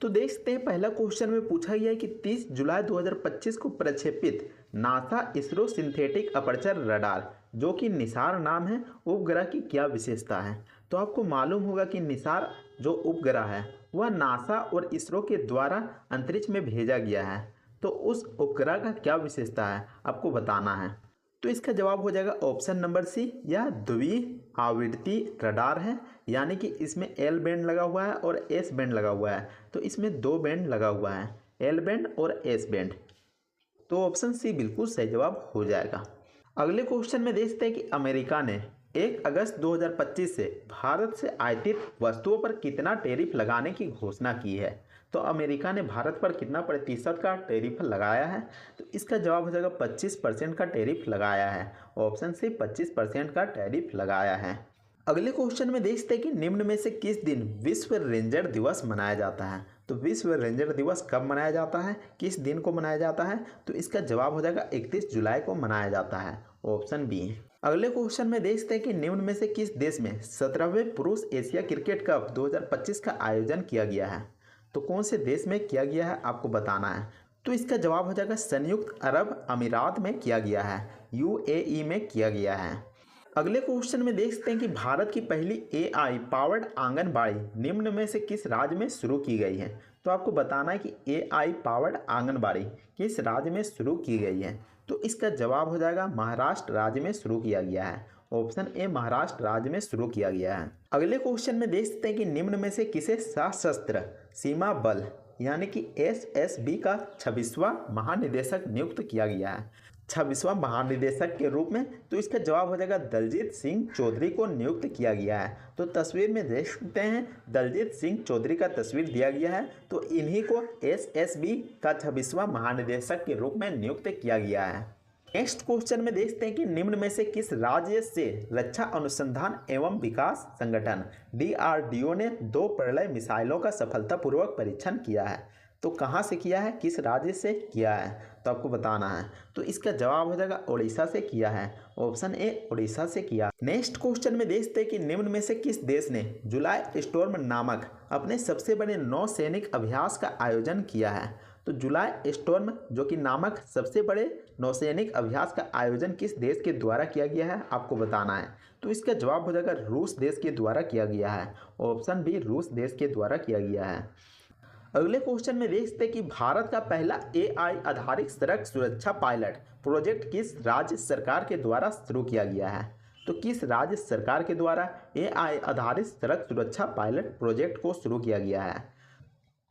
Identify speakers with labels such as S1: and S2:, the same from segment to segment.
S1: तो देखते हैं, पहला क्वेश्चन में पूछा गया है कि 30 जुलाई 2025 को प्रक्षेपित NASA ISRO synthetic aperture radar जो कि निसार नाम है उपग्रह की क्या विशेषता है। तो आपको मालूम होगा कि निसार जो उपग्रह है वह नासा और इसरो के द्वारा अंतरिक्ष में भेजा गया है। तो उस उपग्रह का क्या विशेषता है आपको बताना है। तो इसका जवाब हो जाएगा ऑप्शन नंबर सी, यह द्विआवर्ती रडार है, यानी कि इसमें एल बैंड लगा हुआ है और एस बैंड लगा हुआ है। तो इसमें दो बैंड लगा हुआ है, एल बैंड और एस बैंड। तो ऑप्शन सी बिल्कुल सही जवाब हो जाएगा। अगले क्वेश्चन में देखते हैं कि अमेरिका ने 1 अगस्त 2025 से भारत से आयातित वस्तुओं पर कितना टैरिफ लगाने की घोषणा की है। तो अमेरिका ने भारत पर कितना प्रतिशत का टैरिफ लगाया है। तो इसका जवाब हो जाएगा 25% का टैरिफ लगाया है। ऑप्शन सी 25% का टैरिफ लगाया है। अगले क्वेश्चन में देखते हैं कि निम्न में से किस दिन विश्व रेंजर दिवस मनाया जाता है। तो विश्व रेंजर दिवस कब मनाया जाता है, किस दिन को मनाया जाता है। तो इसका जवाब हो जाएगा 31 जुलाई को मनाया जाता है। Option B. अगले क्वेश्चन में देखते हैं कि निम्न में से किस देश में 17वें पुरुष एशिया क्रिकेट कप 2025 का आयोजन किया गया है। तो कौन से देश में किया गया है आपको बताना है। तो इसका जवाब हो जाएगा संयुक्त अरब अमीरात में किया गया है, यूएई में किया गया है। अगले क्वेश्चन में देखते हैं कि भारत की पहली एआई पावर्ड आंगनबाड़ी निम्न में से किस राज्य में शुरू की गई है। तो आपको बताना है कि एआई पावर्ड आंगनबाड़ी किस राज्य में शुरू की गई है। तो इसका जवाब हो जाएगा महाराष्ट्र राज्य में शुरू किया गया है। ऑप्शन ए महाराष्ट्र राज्य में शुरू किया गया है। अगले क्वेश्चन में देखते हैं कि निम्न में से किसे सशस्त्र सीमा बल यानी कि एसएसबी का 26वां महानिदेशक नियुक्त किया गया है, 26वां महानिदेशक के रूप में। तो इसका जवाब हो जाएगा दलजीत सिंह चौधरी को नियुक्त किया गया है। तो तस्वीर में देख सकते हैं दलजीत सिंह चौधरी का तस्वीर दिया गया है। तो इन्हीं को एसएसबी का 26वां महानिदेशक के रूप में नियुक्त किया गया है। नेक्स्ट क्वेश्चन में देखते हैं कि निम्न में से किस राज्य से रक्षा अनुसंधान एवं विकास संगठन डीआरडीओ ने 2 प्रलय मिसाइलों का सफलतापूर्वक परीक्षण किया है। तो कहाँ से किया है, किस राज्य से किया है, तो आपको बताना है। तो इसका जवाब हो जाएगा उड़ीसा से किया है। ऑप्शन ए उड़ीसा से किया। नेक्स्ट क्वेश्चन में देखते हैं कि निम्न में से किस देश ने जुलाई स्टॉर्म नामक अपने सबसे बड़े नौसैनिक अभ्यास का आयोजन किया है। तो जुलाई स्टॉर्म जो कि नामक सबसे बड़े नौसैनिक अभ्यास का आयोजन किस देश के द्वारा किया गया है आपको बताना है। तो इसका जवाब हो जाएगा रूस देश के द्वारा किया गया है। ऑप्शन बी रूस देश के द्वारा किया गया है। अगले क्वेश्चन में देखते हैं कि भारत का पहला एआई आधारित सड़क सुरक्षा पायलट प्रोजेक्ट किस राज्य सरकार के द्वारा शुरू किया गया है। तो किस राज्य सरकार के द्वारा एआई आधारित सड़क सुरक्षा पायलट प्रोजेक्ट को शुरू किया गया है।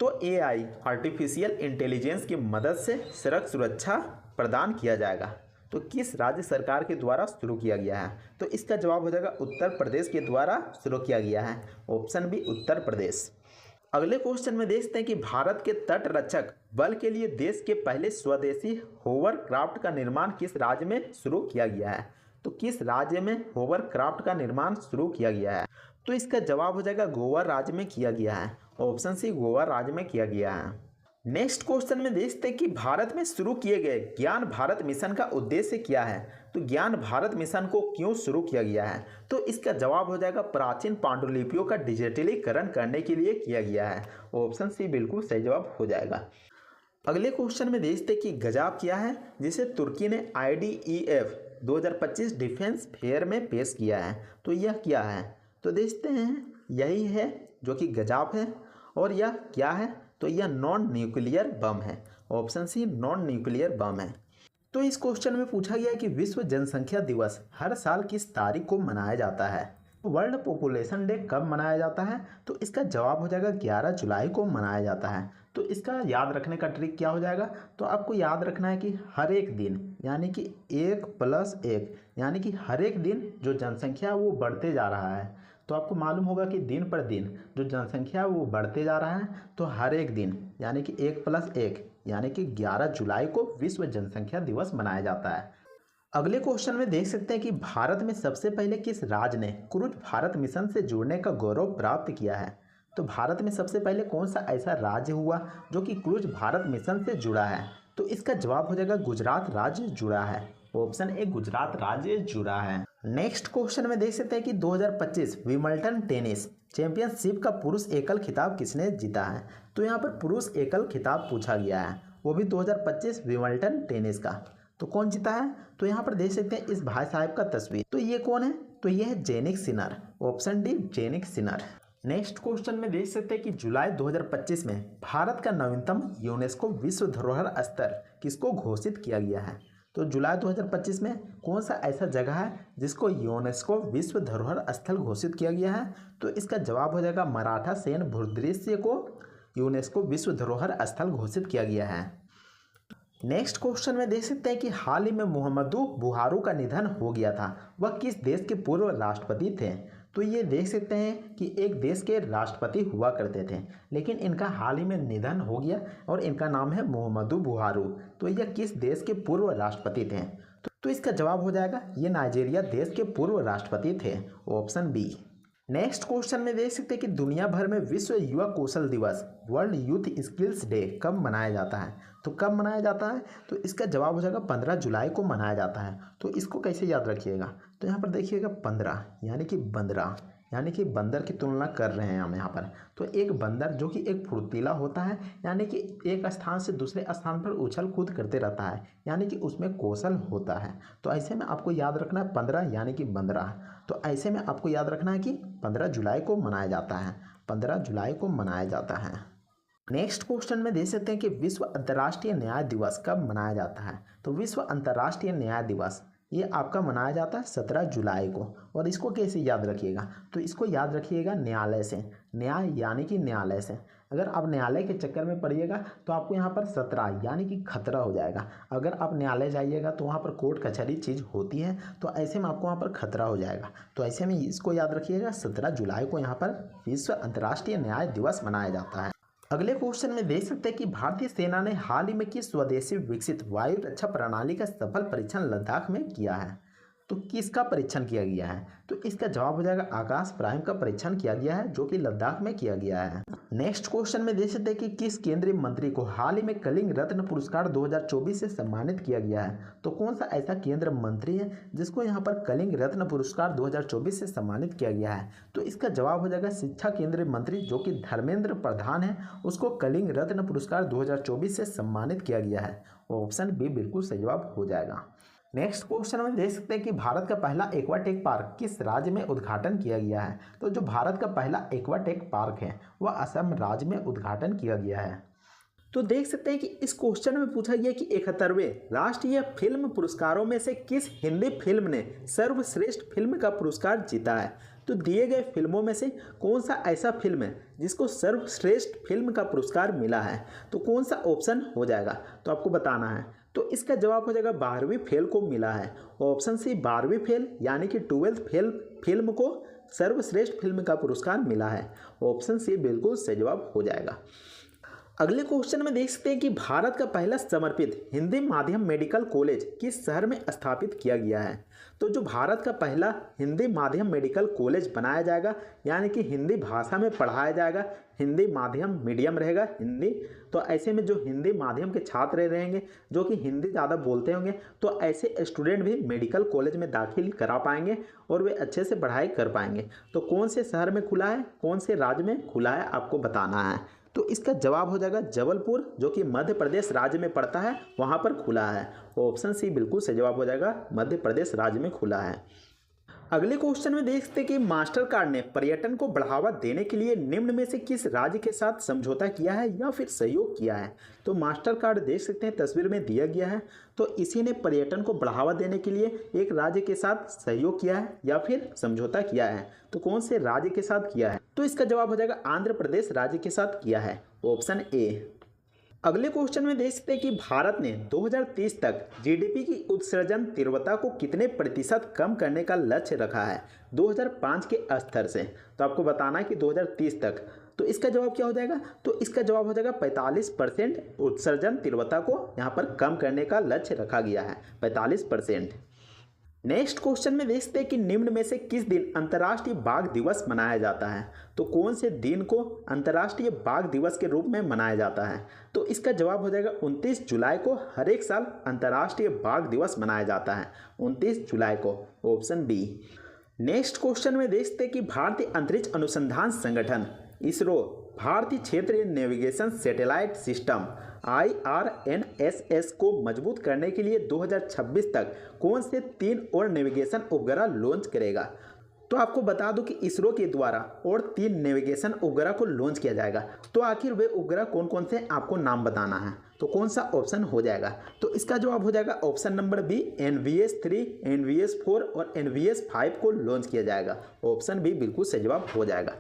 S1: तो एआई आर्टिफिशियल इंटेलिजेंस की मदद से सड़क सुरक्षा प्रदान किया जाएगा। तो किस राज्य सरकार के द्वारा शुरू किया गया है। तो इसका जवाब हो जाएगा उत्तर प्रदेश के द्वारा शुरू किया गया है। Option B Uttar Pradesh. अगले क्वेश्चन में देखते हैं कि भारत के तटरक्षक बल के लिए देश के पहले स्वदेशी होवरक्राफ्ट का निर्माण किस राज्य में शुरू किया गया है। तो किस राज्य में होवरक्राफ्ट का निर्माण शुरू किया गया है। तो इसका जवाब हो जाएगा गोवा राज्य में किया गया है। ऑप्शन सी गोवा राज्य में किया गया है। नेक्स्ट क्वेश्चन में देखते हैं कि भारत में शुरू किए गए ज्ञान भारत मिशन का उद्देश्य क्या है। तो ज्ञान भारत मिशन को क्यों शुरू किया गया है। तो इसका जवाब हो जाएगा प्राचीन पांडुलिपियों का डिजिटलीकरण करने के लिए किया गया है। ऑप्शन सी बिल्कुल सही जवाब हो जाएगा। अगले क्वेश्चन में देखते हैं कि गजाब क्या है जिसे तुर्की ने IDEF 2025 डिफेंस फेयर में पेश किया है। तो यह क्या है। तो देखते हैं यही है जो कि गजाब है। और यह क्या है। तो यह नॉन न्यूक्लियर बम है। Option C non nuclear bomb है। तो इस क्वेश्चन में पूछा गया है कि विश्व जनसंख्या दिवस हर साल किस तारीख को मनाया जाता है। वर्ल्ड पॉपुलेशन डे कब मनाया जाता है। तो इसका जवाब हो जाएगा 11 जुलाई को मनाया जाता है। तो इसका याद रखने का ट्रिक क्या हो जाएगा। तो आपको याद रखना है कि हर एक दिन यानी कि 1+1 यानी कि हर एक दिन जो जनसंख्या वो बढ़ते जा रहा है। तो आपको मालूम होगा कि दिन पर दिन जो जनसंख्या वो बढ़ते जा रहा है। तो हर एक दिन यानी कि 1+1 यानी कि 11 जुलाई को विश्व जनसंख्या दिवस मनाया जाता है। अगले क्वेश्चन में देख सकते हैं कि भारत में सबसे पहले किस राज्य ने क्रूज भारत मिशन से जुड़ने का गौरव प्राप्त किया है। तो भारत में सबसे पहले कौन सा ऐसा राज्य हुआ जो कि क्रूज भारत मिशन से जुड़ा है। तो इसका जवाब हो जाएगा गुजरात राज्य जुड़ा है। ऑप्शन ए गुजरात राज्य जुड़ा है। नेक्स्ट क्वेश्चन में देख सकते हैं कि 2025 विंबलडन टेनिस चैंपियनशिप का पुरुष एकल खिताब किसने जीता है? तो यहाँ पर पुरुष एकल खिताब पूछा गया है, वो भी 2025 विंबलडन टेनिस का। तो कौन जीता है? तो यहाँ पर देख सकते हैं इस भाई साहब का तस्वीर। तो ये कौन है? तो ये है Jannik Sinner, option D Jannik Sinner. Next question में देख सकते हैं कि जुलाई 2025 में भारत का नवीनतम यूनेस्को विश्व धरोहर स्थल किसको घोषित किया गया है? तो जुलाई 2025 में कौन सा ऐसा जगह है जिसको यूनेस्को विश्व धरोहर स्थल घोषित किया गया है? तो इसका जवाब हो जाएगा मराठा सैन्य भूदृश्य को यूनेस्को विश्व धरोहर स्थल घोषित किया गया है। नेक्स्ट क्वेश्चन में देख सकते हैं कि हाल ही में मुहम्मदू बुहारू का निधन हो गया था, वह किस देश के पूर्व राष्ट्रपति थे? तो ये देख सकते हैं कि एक देश के राष्ट्रपति हुआ करते थे, लेकिन इनका हाल ही में निधन हो गया और इनका नाम है मुहम्मदू बुहारू। तो यह किस देश के पूर्व राष्ट्रपति थे? तो इसका जवाब हो जाएगा ये नाइजीरिया देश के पूर्व राष्ट्रपति थे, ऑप्शन बी। नेक्स्ट क्वेश्चन में देख सकते हैं कि दुनिया भर में विश्व युवा कौशल दिवस वर्ल्ड यूथ स्किल्स डे कब मनाया जाता है? तो कब मनाया जाता है? तो इसका जवाब हो जाएगा 15 जुलाई को मनाया जाता है। तो इसको कैसे याद रखिएगा? तो यहाँ पर देखिएगा 15 यानी कि बंदरा, यानी कि बंदर की तुलना कर रहे हैं हम यहाँ पर। तो एक बंदर जो कि एक फुर्तीला होता है, यानी कि एक स्थान से दूसरे स्थान पर उछल कूद करते रहता है, यानी कि उसमें कौशल होता है। तो ऐसे में आपको याद रखना है 15 यानी कि बंदरा। तो ऐसे में आपको याद रखना है कि 15 जुलाई को मनाया जाता है, 15 जुलाई को मनाया जाता है। नेक्स्ट क्वेश्चन में देख सकते हैं कि विश्व अंतर्राष्ट्रीय न्याय दिवस कब मनाया जाता है? तो विश्व अंतर्राष्ट्रीय न्याय दिवस ये आपका मनाया जाता है 17 जुलाई को। और इसको कैसे याद रखिएगा? तो इसको याद रखिएगा न्यायालय से, न्याय यानी कि न्यायालय से। अगर आप न्यायालय के चक्कर में पड़िएगा तो आपको यहाँ पर 17 यानी कि खतरा हो जाएगा। अगर आप न्यायालय जाइएगा तो वहाँ पर कोर्ट कचहरी चीज़ होती है, तो ऐसे में आपको वहाँ पर खतरा हो जाएगा। तो ऐसे में इसको याद रखिएगा 17 जुलाई को यहाँ पर विश्व अंतर्राष्ट्रीय न्याय दिवस मनाया जाता है। अगले क्वेश्चन में देख सकते हैं कि भारतीय सेना ने हाल ही में किस स्वदेशी विकसित वायु रक्षा प्रणाली का सफल परीक्षण लद्दाख में किया है? तो किसका परीक्षण किया गया है? तो इसका जवाब हो जाएगा आकाश प्राइम का परीक्षण किया गया है, जो कि लद्दाख में किया गया है। नेक्स्ट क्वेश्चन में देख सकते हैं कि किस केंद्रीय मंत्री को हाल ही में कलिंग रत्न पुरस्कार 2024 से सम्मानित किया गया है? तो कौन सा ऐसा केंद्र मंत्री है जिसको यहाँ पर कलिंग रत्न पुरस्कार 2024 से सम्मानित किया गया है? तो इसका जवाब हो जाएगा शिक्षा केंद्रीय मंत्री जो कि धर्मेंद्र प्रधान है, उसको कलिंग रत्न पुरस्कार 2024 से सम्मानित किया गया है। ऑप्शन बी बिल्कुल सही जवाब हो जाएगा। नेक्स्ट क्वेश्चन में देख सकते हैं कि भारत का पहला एक्वाटेक पार्क किस राज्य में उद्घाटन किया गया है? तो जो भारत का पहला एक्वाटेक पार्क है वह असम राज्य में उद्घाटन किया गया है। तो देख सकते हैं कि इस क्वेश्चन में पूछा गया कि 71वें राष्ट्रीय फिल्म पुरस्कारों में से किस हिंदी फिल्म ने सर्वश्रेष्ठ फिल्म का पुरस्कार जीता है? तो दिए गए फिल्मों में से कौन सा ऐसा फिल्म है जिसको सर्वश्रेष्ठ फिल्म का पुरस्कार मिला है? तो कौन सा ऑप्शन हो जाएगा? तो आपको बताना है। तो इसका जवाब हो जाएगा 12वीं फेल को मिला है, ऑप्शन सी 12वीं फेल यानी कि 12th फेल फिल्म को सर्वश्रेष्ठ फिल्म का पुरस्कार मिला है। ऑप्शन सी बिल्कुल सही जवाब हो जाएगा। अगले क्वेश्चन में देख सकते हैं कि भारत का पहला समर्पित हिंदी माध्यम मेडिकल कॉलेज किस शहर में स्थापित किया गया है? तो जो भारत का पहला हिंदी माध्यम मेडिकल कॉलेज बनाया जाएगा, यानी कि हिंदी भाषा में पढ़ाया जाएगा, हिंदी माध्यम मीडियम रहेगा हिंदी। तो ऐसे में जो हिंदी माध्यम के छात्र रहेंगे जो कि हिंदी ज़्यादा बोलते होंगे, तो ऐसे स्टूडेंट भी मेडिकल कॉलेज में दाखिल करा पाएंगे और वे अच्छे से पढ़ाई कर पाएंगे। तो कौन से शहर में खुला है, कौन से राज्य में खुला है, आपको बताना है। तो इसका जवाब हो जाएगा जबलपुर, जो कि मध्य प्रदेश राज्य में पड़ता है, वहाँ पर खुला है। ऑप्शन सी बिल्कुल सही जवाब हो जाएगा, मध्य प्रदेश राज्य में खुला है। अगले क्वेश्चन में देख सकते हैं कि मास्टर कार्ड ने पर्यटन को बढ़ावा देने के लिए निम्न में से किस राज्य के साथ समझौता किया है या फिर सहयोग किया है? तो मास्टर कार्ड देख सकते हैं तस्वीर में दिया गया है। तो इसी ने पर्यटन को बढ़ावा देने के लिए एक राज्य के साथ सहयोग किया है या फिर समझौता किया है। तो कौन से राज्य के साथ किया है? तो इसका जवाब हो जाएगा आंध्र प्रदेश राज्य के साथ किया है, ऑप्शन ए। अगले क्वेश्चन में देख सकते हैं कि भारत ने 2030 तक जीडीपी की उत्सर्जन तीव्रता को कितने प्रतिशत कम करने का लक्ष्य रखा है 2005 के स्तर से? तो आपको बताना है कि 2030 तक। तो इसका जवाब क्या हो जाएगा? तो इसका जवाब हो जाएगा 45% उत्सर्जन तीव्रता को यहाँ पर कम करने का लक्ष्य रखा गया है, 45%। नेक्स्ट क्वेश्चन में देखते हैं कि निम्न में से किस दिन अंतर्राष्ट्रीय बाघ दिवस मनाया जाता है? तो कौन से दिन को अंतर्राष्ट्रीय बाघ दिवस के रूप में मनाया जाता है? तो इसका जवाब हो जाएगा 29 जुलाई को हर एक साल अंतर्राष्ट्रीय बाघ दिवस मनाया जाता है, 29 जुलाई को, ऑप्शन बी। नेक्स्ट क्वेश्चन में देखते हैं कि भारतीय अंतरिक्ष अनुसंधान संगठन इसरो भारतीय क्षेत्रीय नेविगेशन सैटेलाइट सिस्टम IRNSS को मजबूत करने के लिए 2026 तक कौन से 3 और नेविगेशन उपग्रह लॉन्च करेगा। तो आपको बता दूं कि इसरो के द्वारा और 3 नेविगेशन उपग्रह को लॉन्च किया जाएगा। तो आखिर वे उपग्रह कौन कौन से आपको नाम बताना है, तो कौन सा ऑप्शन हो जाएगा। तो इसका जवाब हो जाएगा option number B, NVS-3, NVS-4 और NVS-5 को लॉन्च किया जाएगा। ऑप्शन बी बिल्कुल सही जवाब हो जाएगा।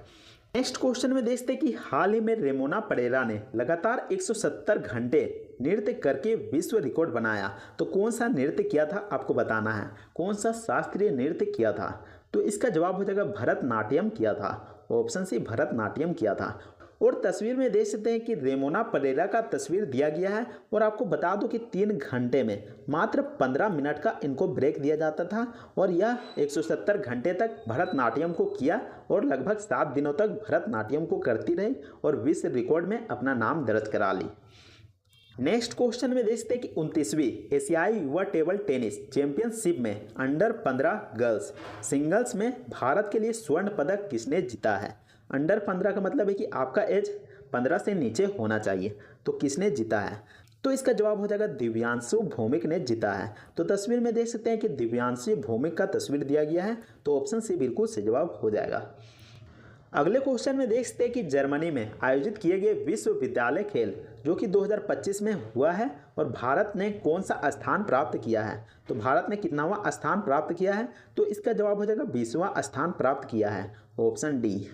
S1: नेक्स्ट क्वेश्चन में देखते हैं कि हाल ही में रेमोना परेरा ने लगातार 170 घंटे नृत्य करके विश्व रिकॉर्ड बनाया। तो कौन सा नृत्य किया था आपको बताना है, कौन सा शास्त्रीय नृत्य किया था। तो इसका जवाब हो जाएगा भरतनाट्यम किया था। ऑप्शन सी भरतनाट्यम किया था। और तस्वीर में देख सकते हैं कि रेमोना परेरा का तस्वीर दिया गया है। और आपको बता दूं कि 3 घंटे में मात्र 15 मिनट का इनको ब्रेक दिया जाता था और यह 170 घंटे तक भरतनाट्यम को किया और लगभग 7 दिनों तक भरतनाट्यम को करती रही और विश्व रिकॉर्ड में अपना नाम दर्ज करा ली। नेक्स्ट क्वेश्चन में देखते हैं कि 29वीं एशियाई युवा टेबल टेनिस चैंपियनशिप में अंडर 15 गर्ल्स सिंगल्स में भारत के लिए स्वर्ण पदक किसने जीता है। अंडर 15 का मतलब है कि आपका एज 15 से नीचे होना चाहिए। तो किसने जीता है, तो इसका जवाब हो जाएगा दिव्यांशु भौमिक ने जीता है। तो तस्वीर में देख सकते हैं कि दिव्यांशु भौमिक का तस्वीर दिया गया है। तो ऑप्शन सी बिल्कुल सही जवाब हो जाएगा। अगले क्वेश्चन में देख सकते हैं कि जर्मनी में आयोजित किए गए विश्वविद्यालय खेल जो कि 2025 में हुआ है और भारत ने कौन सा स्थान प्राप्त किया है। तो भारत ने कितनावां स्थान प्राप्त किया है, तो इसका जवाब हो जाएगा 20वां स्थान प्राप्त किया है। Option D.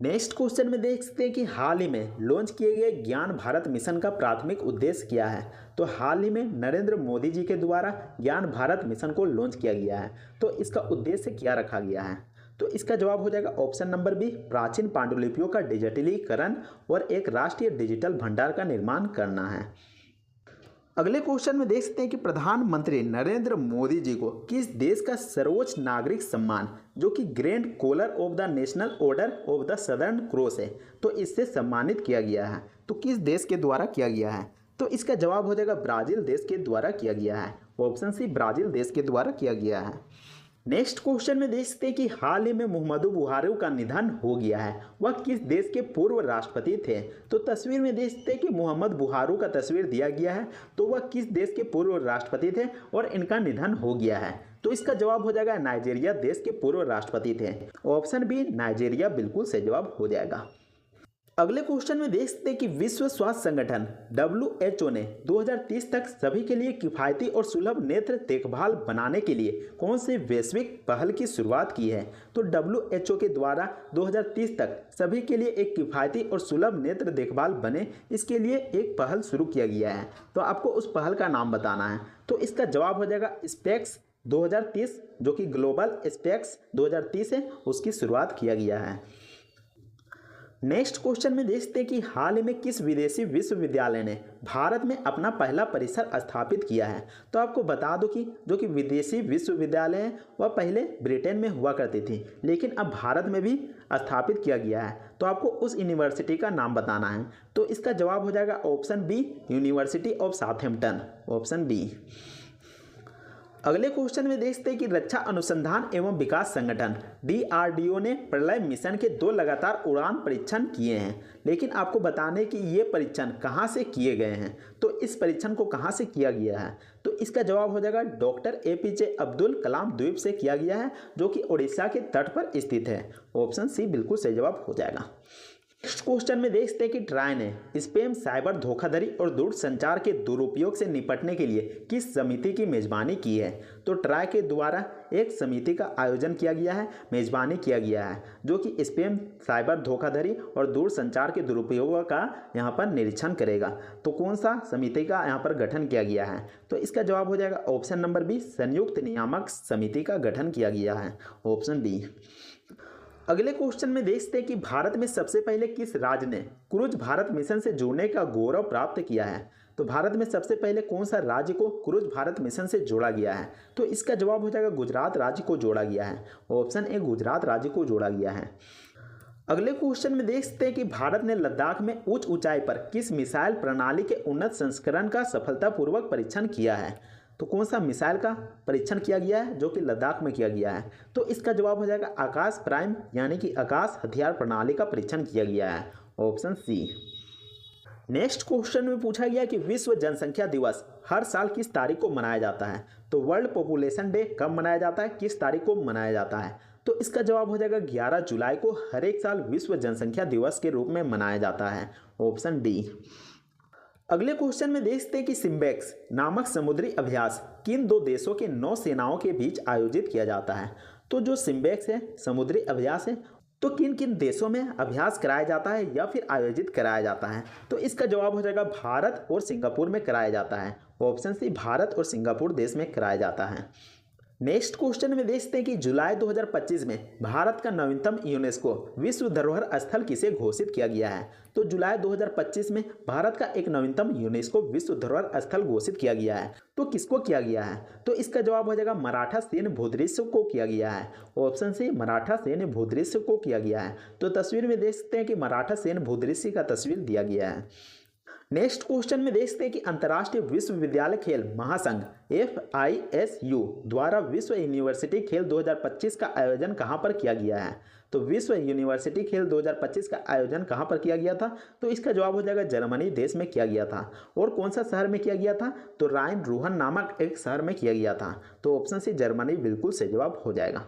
S1: नेक्स्ट क्वेश्चन में देख सकते हैं कि हाल ही में लॉन्च किए गए ज्ञान भारत मिशन का प्राथमिक उद्देश्य क्या है। तो हाल ही में नरेंद्र मोदी जी के द्वारा ज्ञान भारत मिशन को लॉन्च किया गया है। तो इसका उद्देश्य क्या रखा गया है, तो इसका जवाब हो जाएगा ऑप्शन नंबर बी, प्राचीन पांडुलिपियों का डिजिटलीकरण और एक राष्ट्रीय डिजिटल भंडार का निर्माण करना है। अगले क्वेश्चन में देख सकते हैं कि प्रधानमंत्री नरेंद्र मोदी जी को किस देश का सर्वोच्च नागरिक सम्मान जो कि grand collar of the national order of the southern cross है, तो इससे सम्मानित किया गया है। तो किस देश के द्वारा किया गया है, तो इसका जवाब हो जाएगा ब्राज़ील देश के द्वारा किया गया है। ऑप्शन सी ब्राज़ील देश के द्वारा किया गया है। नेक्स्ट क्वेश्चन में देख सकते हैं कि हाल ही में मुहम्मदु बुहारी का निधन हो गया है। वह किस देश के पूर्व राष्ट्रपति थे। तो तस्वीर में देख सकते हैं कि मोहम्मद बुहारी का तस्वीर दिया गया है। तो वह किस देश के पूर्व राष्ट्रपति थे और इनका निधन हो गया है। तो इसका जवाब हो जाएगा नाइजीरिया देश के पूर्व राष्ट्रपति थे। ऑप्शन बी नाइजीरिया बिल्कुल सही जवाब हो जाएगा। अगले क्वेश्चन में देख सकते हैं कि विश्व स्वास्थ्य संगठन WHO ने 2030 तक सभी के लिए किफ़ायती और सुलभ नेत्र देखभाल बनाने के लिए कौन से वैश्विक पहल की शुरुआत की है। तो WHO के द्वारा 2030 तक सभी के लिए एक किफ़ायती और सुलभ नेत्र देखभाल बने, इसके लिए एक पहल शुरू किया गया है। तो आपको उस पहल का नाम बताना है। तो इसका जवाब हो जाएगा स्पेक्स 2030, जो कि ग्लोबल स्पेक्स 2030 है, उसकी शुरुआत किया गया है। नेक्स्ट क्वेश्चन में देखते हैं कि हाल ही में किस विदेशी विश्वविद्यालय ने भारत में अपना पहला परिसर स्थापित किया है। तो आपको बता दो कि जो कि विदेशी विश्वविद्यालय है वह पहले ब्रिटेन में हुआ करती थी, लेकिन अब भारत में भी स्थापित किया गया है। तो आपको उस यूनिवर्सिटी का नाम बताना है। तो इसका जवाब हो जाएगा option B, university of Southampton. Option B. अगले क्वेश्चन में देखते हैं कि रक्षा अनुसंधान एवं विकास संगठन DRDO ने प्रलय मिशन के 2 लगातार उड़ान परीक्षण किए हैं, लेकिन आपको बताने कि ये परीक्षण कहाँ से किए गए हैं। तो इस परीक्षण को कहाँ से किया गया है, तो इसका जवाब हो जाएगा डॉक्टर APJ अब्दुल कलाम द्वीप से किया गया है, जो कि उड़ीसा के तट पर स्थित है। ऑप्शन सी बिल्कुल सही जवाब हो जाएगा। नेक्स्ट क्वेश्चन में देखते हैं कि ट्राई ने स्पैम, साइबर धोखाधड़ी और दूरसंचार के दुरुपयोग से निपटने के लिए किस समिति की मेजबानी की है। तो ट्राई के द्वारा एक समिति का आयोजन किया गया है, मेजबानी किया गया है, जो कि स्पैम, साइबर धोखाधड़ी और दूरसंचार के दुरुपयोग का यहाँ पर निरीक्षण करेगा। तो कौन सा समिति का यहाँ पर गठन किया गया है, तो इसका जवाब हो जाएगा ऑप्शन नंबर बी, संयुक्त नियामक समिति का गठन किया गया है। Option D. अगले क्वेश्चन में देखते हैं कि भारत में सबसे पहले किस राज्य ने क्रूज भारत मिशन से जुड़ने का गौरव प्राप्त किया है। तो भारत में सबसे पहले कौन सा राज्य को क्रूज भारत मिशन से जोड़ा गया है, तो इसका जवाब हो जाएगा गुजरात राज्य को जोड़ा गया है। ऑप्शन ए, गुजरात राज्य को जोड़ा गया है। अगले क्वेश्चन में देखते हैं कि भारत ने लद्दाख में उच्च ऊंचाई पर किस मिसाइल प्रणाली के उन्नत संस्करण का सफलतापूर्वक परीक्षण किया है। तो कौन सा मिसाइल का परीक्षण किया गया है, जो कि लद्दाख में किया गया है? तो इसका जवाब हो जाएगा आकाश प्राइम यानी कि आकाश हथियार प्रणाली का परीक्षण किया गया है, ऑप्शन सी। नेक्स्ट क्वेश्चन में पूछा गया कि विश्व जनसंख्या दिवस हर साल किस तारीख को मनाया जाता है? तो वर्ल्ड पॉपुलेशन डे कब मनाया जाता है, किस तारीख को मनाया जाता है? तो इसका जवाब हो जाएगा 11 जुलाई को हर एक साल विश्व जनसंख्या दिवस के रूप में मनाया जाता है, ऑप्शन डी। अगले क्वेश्चन में देखते हैं कि सिम्बेक्स नामक समुद्री अभ्यास किन दो देशों के नौसेनाओं के बीच आयोजित किया जाता है? तो जो सिम्बेक्स है समुद्री अभ्यास है, तो किन किन देशों में अभ्यास कराया जाता है या फिर आयोजित कराया जाता है? तो इसका जवाब हो जाएगा भारत और सिंगापुर में कराया जाता है, ऑप्शन सी। भारत और सिंगापुर देश में कराया जाता है। नेक्स्ट क्वेश्चन में देखते हैं कि जुलाई 2025 में भारत का नवीनतम यूनेस्को विश्व धरोहर स्थल किसे घोषित किया गया है? तो जुलाई 2025 में भारत का एक नवीनतम यूनेस्को विश्व धरोहर स्थल घोषित किया गया है। तो किसको किया गया है? तो इसका जवाब हो जाएगा मराठा सैन्य भूदृश्य को किया गया है, ऑप्शन सी। मराठा सैन्य भूदृश्य को किया गया है। तो तस्वीर में देख सकते हैं कि मराठा सैन्य भूदृश्य का तस्वीर दिया गया है। नेक्स्ट क्वेश्चन में देखते हैं कि अंतर्राष्ट्रीय विश्वविद्यालय खेल महासंघ FISU द्वारा विश्व यूनिवर्सिटी खेल 2025 का आयोजन कहां पर किया गया है? तो विश्व यूनिवर्सिटी खेल 2025 का आयोजन कहां पर किया गया था? तो इसका जवाब हो जाएगा जर्मनी देश में किया गया था। और कौन सा शहर में किया गया था? तो राइन रूहन नामक एक शहर में किया गया था। तो ऑप्शन सी जर्मनी बिल्कुल सही जवाब हो जाएगा।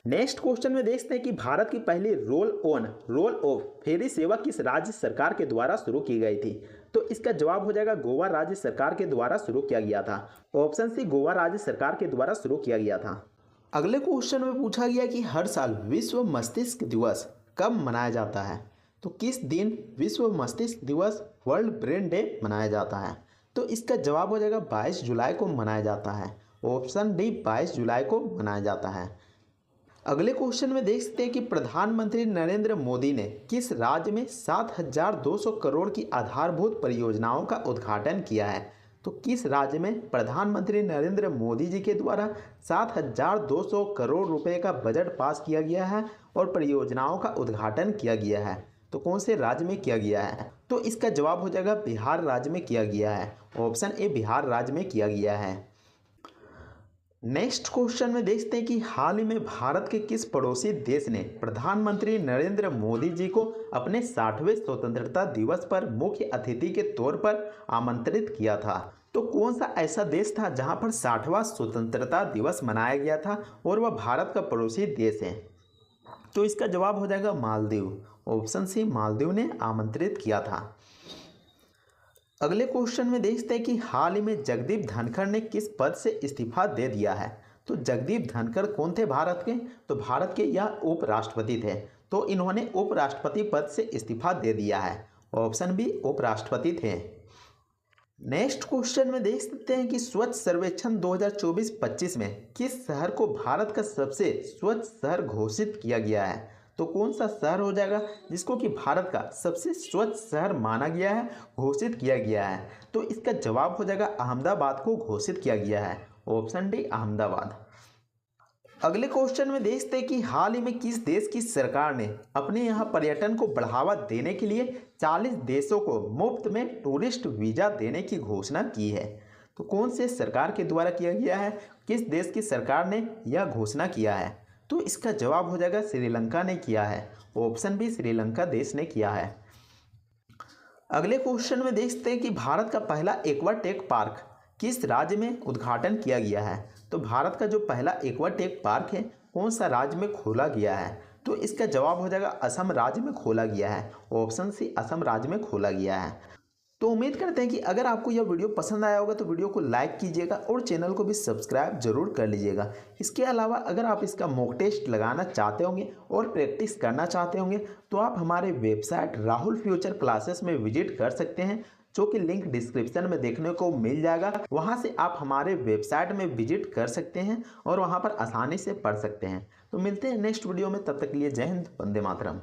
S1: नेक्स्ट क्वेश्चन में देखते हैं कि भारत की पहली रोल ऑन रोल ऑफ फेरी सेवा किस राज्य सरकार के द्वारा शुरू की गई थी? तो इसका जवाब हो जाएगा गोवा राज्य सरकार के द्वारा शुरू किया गया था, ऑप्शन सी। गोवा राज्य सरकार के द्वारा शुरू किया गया था। अगले क्वेश्चन में पूछा गया कि हर साल विश्व मस्तिष्क दिवस कब मनाया जाता है? तो किस दिन विश्व मस्तिष्क दिवस वर्ल्ड ब्रेन डे मनाया जाता है? तो इसका जवाब हो जाएगा 22 जुलाई को मनाया जाता है, ऑप्शन डी। 22 जुलाई को मनाया जाता है। अगले क्वेश्चन में देख सकते हैं कि प्रधानमंत्री नरेंद्र मोदी ने किस राज्य में 7,200 करोड़ की आधारभूत परियोजनाओं का उद्घाटन किया है? तो किस राज्य में प्रधानमंत्री नरेंद्र मोदी जी के द्वारा 7,200 करोड़ रुपए का बजट पास किया गया है और परियोजनाओं का उद्घाटन किया गया है? तो कौन से राज्य में किया गया है? तो इसका जवाब हो जाएगा बिहार राज्य में किया गया है, ऑप्शन ए। बिहार राज्य में किया गया है। नेक्स्ट क्वेश्चन में देखते हैं कि हाल ही में भारत के किस पड़ोसी देश ने प्रधानमंत्री नरेंद्र मोदी जी को अपने 60वें स्वतंत्रता दिवस पर मुख्य अतिथि के तौर पर आमंत्रित किया था? तो कौन सा ऐसा देश था जहां पर 60वां स्वतंत्रता दिवस मनाया गया था और वह भारत का पड़ोसी देश है? तो इसका जवाब हो जाएगा मालदीव, ऑप्शन सी। मालदीव ने आमंत्रित किया था। अगले क्वेश्चन में देखते हैं कि हाल ही में जगदीप धनखड़ ने किस पद से इस्तीफा दे दिया है? तो जगदीप धनखड़ कौन थे भारत के? तो भारत के यह उपराष्ट्रपति थे। तो इन्होंने उपराष्ट्रपति पद से इस्तीफा दे दिया है, ऑप्शन बी। उपराष्ट्रपति थे। नेक्स्ट क्वेश्चन में देख सकते हैं कि स्वच्छ सर्वेक्षण 2024-25 में किस शहर को भारत का सबसे स्वच्छ शहर घोषित किया गया है? तो कौन सा शहर हो जाएगा जिसको कि भारत का सबसे स्वच्छ शहर माना गया है, घोषित किया गया है? तो इसका जवाब हो जाएगा अहमदाबाद को घोषित किया गया है, ऑप्शन डी। अहमदाबाद। अगले क्वेश्चन में देखते हैं कि हाल ही में किस देश की सरकार ने अपने यहाँ पर्यटन को बढ़ावा देने के लिए 40 देशों को मुफ्त में टूरिस्ट वीज़ा देने की घोषणा की है? तो कौन से सरकार के द्वारा किया गया है? किस देश की सरकार ने यह घोषणा किया है? तो इसका जवाब हो जाएगा श्रीलंका ने किया है, ऑप्शन बी। श्रीलंका देश ने किया है। अगले क्वेश्चन में देखते हैं कि भारत का पहला एक्वाटेक पार्क किस राज्य में उद्घाटन किया गया है? तो भारत का जो पहला एक्वाटेक पार्क है कौन सा राज्य में खोला गया है? तो इसका जवाब हो जाएगा असम राज्य में खोला गया है, ऑप्शन सी। असम राज्य में खोला गया है। तो उम्मीद करते हैं कि अगर आपको यह वीडियो पसंद आया होगा तो वीडियो को लाइक कीजिएगा और चैनल को भी सब्सक्राइब जरूर कर लीजिएगा। इसके अलावा अगर आप इसका मॉक टेस्ट लगाना चाहते होंगे और प्रैक्टिस करना चाहते होंगे तो आप हमारे वेबसाइट राहुल फ्यूचर क्लासेस में विजिट कर सकते हैं, जो कि लिंक डिस्क्रिप्शन में देखने को मिल जाएगा। वहां से आप हमारे वेबसाइट में विजिट कर सकते हैं और वहां पर आसानी से पढ़ सकते हैं। तो मिलते हैं नेक्स्ट वीडियो में, तब तक के लिए जय हिंद, वंदे मातरम।